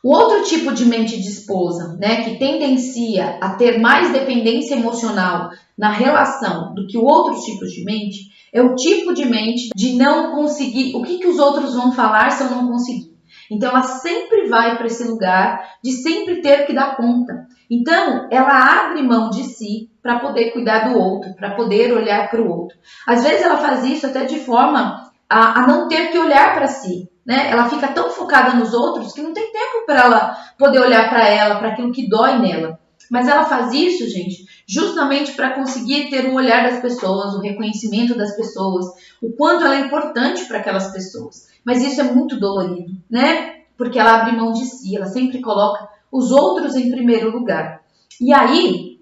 O outro tipo de mente de esposa, né, que tendencia a ter mais dependência emocional na relação do que o outro tipo de mente, é o tipo de mente de não conseguir, o que os outros vão falar se eu não conseguir. Então ela sempre vai para esse lugar de sempre ter que dar conta. Então ela abre mão de si para poder cuidar do outro, para poder olhar para o outro. Às vezes ela faz isso até de forma a não ter que olhar para si, né? Ela fica tão focada nos outros que não tem tempo para ela poder olhar para ela, para aquilo que dói nela. Mas ela faz isso, gente, justamente para conseguir ter o olhar das pessoas, o reconhecimento das pessoas, o quanto ela é importante para aquelas pessoas. Mas isso é muito dolorido, né? Porque ela abre mão de si, ela sempre coloca os outros em primeiro lugar. E aí,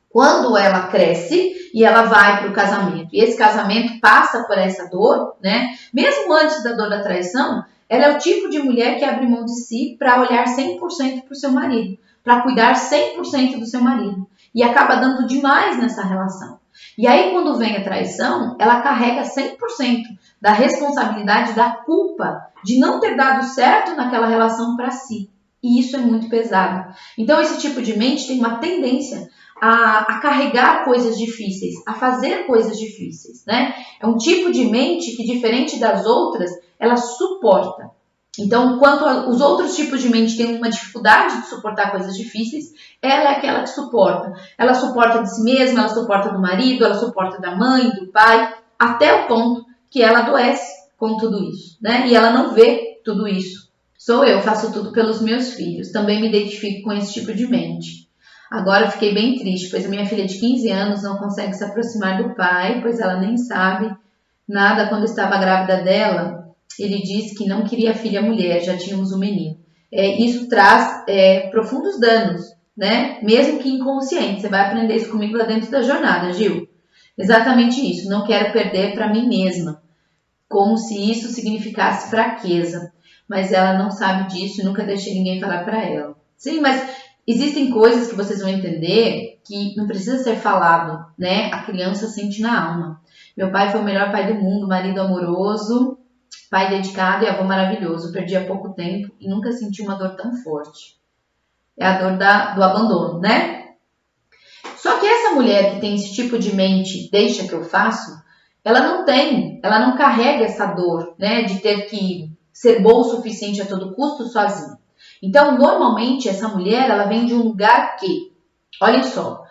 quando ela cresce e ela vai para o casamento, e esse casamento passa por essa dor, né? Mesmo antes da dor da traição, ela é o tipo de mulher que abre mão de si para olhar 100% para o seu marido, para cuidar 100% do seu marido. E acaba dando demais nessa relação. E aí, quando vem a traição, ela carrega 100% da responsabilidade, da culpa de não ter dado certo naquela relação para si. E isso é muito pesado. Então, esse tipo de mente tem uma tendência a carregar coisas difíceis, a fazer coisas difíceis, né? É um tipo de mente que, diferente das outras, ela suporta. Então, enquanto os outros tipos de mente têm uma dificuldade de suportar coisas difíceis, ela é aquela que suporta. Ela suporta de si mesma, ela suporta do marido, ela suporta da mãe, do pai, até o ponto que ela adoece com tudo isso, né? E ela não vê tudo isso. Sou eu, faço tudo pelos meus filhos. Também me identifico com esse tipo de mente. Agora eu fiquei bem triste, pois a minha filha de 15 anos não consegue se aproximar do pai, pois ela nem sabe nada. Quando estava grávida dela, ele disse que não queria filha mulher, já tínhamos um menino. Isso traz profundos danos, né? Mesmo que inconsciente. Você vai aprender isso comigo lá dentro da jornada, Gil. Exatamente isso, não quero perder para mim mesma, como se isso significasse fraqueza. Mas ela não sabe disso e nunca deixei ninguém falar para ela. Sim, mas existem coisas que vocês vão entender que não precisa ser falado, né? A criança sente na alma. Meu pai foi o melhor pai do mundo, marido amoroso, pai dedicado e avô maravilhoso. Perdi há pouco tempo e nunca senti uma dor tão forte. É a dor do abandono, né? Só que essa mulher que tem esse tipo de mente, deixa que eu faço, ela não carrega essa dor, né? De ter que ser boa o suficiente a todo custo sozinha. Então, normalmente, essa mulher, ela vem de um lugar que, olhem só,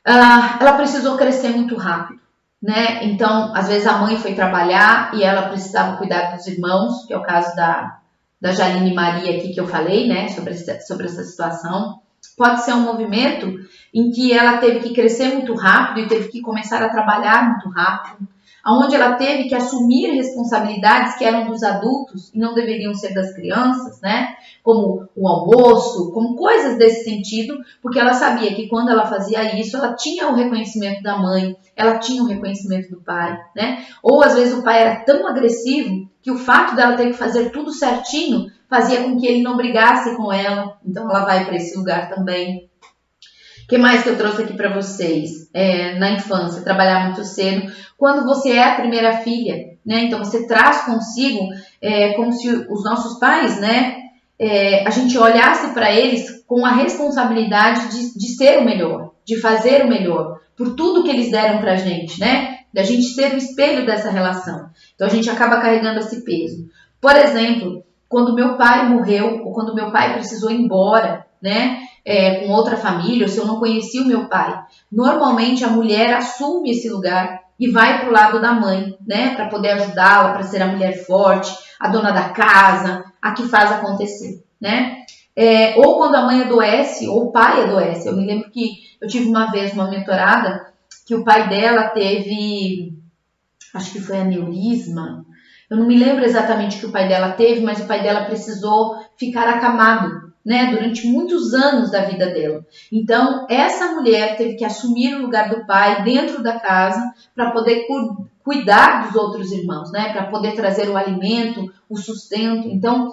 ela precisou crescer muito rápido, né? Então, às vezes a mãe foi trabalhar e ela precisava cuidar dos irmãos, que é o caso da Jaline Maria aqui que eu falei, né? Sobre essa situação. Pode ser um movimento em que ela teve que crescer muito rápido e teve que começar a trabalhar muito rápido, onde ela teve que assumir responsabilidades que eram dos adultos e não deveriam ser das crianças, né? Como o almoço, como coisas desse sentido, porque ela sabia que quando ela fazia isso, ela tinha o reconhecimento da mãe, ela tinha o reconhecimento do pai, né? Ou às vezes o pai era tão agressivo que o fato dela ter que fazer tudo certinho fazia com que ele não brigasse com ela, então ela vai para esse lugar também. O que mais que eu trouxe aqui para vocês? Na infância, trabalhar muito cedo. Quando você é a primeira filha, né? Então você traz consigo, como se os nossos pais, né? A gente olhasse para eles com a responsabilidade de ser o melhor, de fazer o melhor, por tudo que eles deram pra gente, né? Da gente ser o espelho dessa relação. Então a gente acaba carregando esse peso. Por exemplo, quando meu pai morreu, ou quando meu pai precisou ir embora, né? Com outra família, ou se eu não conhecia o meu pai. Normalmente a mulher assume esse lugar e vai pro lado da mãe, né? Para poder ajudá-la, para ser a mulher forte, a dona da casa, a que faz acontecer, né? Ou quando a mãe adoece, ou o pai adoece. Eu me lembro que eu tive uma vez uma mentorada que o pai dela teve, acho que foi aneurisma. Eu não me lembro exatamente o que o pai dela teve, mas o pai dela precisou ficar acamado, né, durante muitos anos da vida dela. Então, essa mulher teve que assumir o lugar do pai dentro da casa para poder cuidar dos outros irmãos, né, para poder trazer o alimento, o sustento. Então,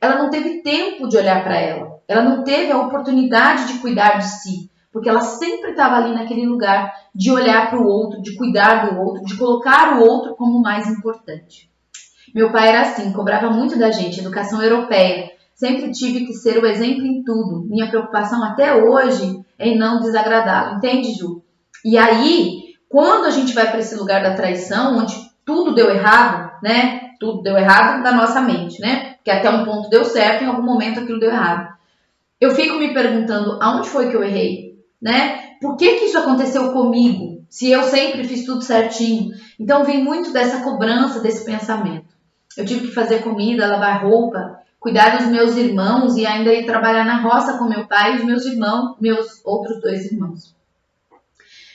ela não teve tempo de olhar para ela. Ela não teve a oportunidade de cuidar de si, porque ela sempre estava ali naquele lugar de olhar para o outro, de cuidar do outro, de colocar o outro como mais importante. Meu pai era assim, cobrava muito da gente, educação europeia. Sempre tive que ser o exemplo em tudo. Minha preocupação até hoje é em não desagradá-lo. Entende, Ju? E aí, quando a gente vai para esse lugar da traição, onde tudo deu errado, né? Tudo deu errado na nossa mente, né? Porque até um ponto deu certo, em algum momento aquilo deu errado. Eu fico me perguntando aonde foi que eu errei, né? Por que isso aconteceu comigo, se eu sempre fiz tudo certinho? Então vem muito dessa cobrança, desse pensamento. Eu tive que fazer comida, lavar roupa, cuidar dos meus irmãos e ainda ir trabalhar na roça com meu pai e os meus irmãos, meus outros 2 irmãos.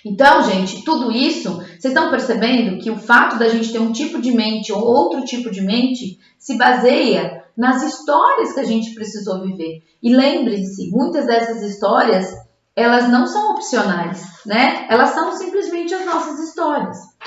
Então, gente, tudo isso, vocês estão percebendo que o fato da gente ter um tipo de mente ou outro tipo de mente se baseia nas histórias que a gente precisou viver. E lembrem-se, muitas dessas histórias, elas não são opcionais, né? Elas são simplesmente as nossas histórias.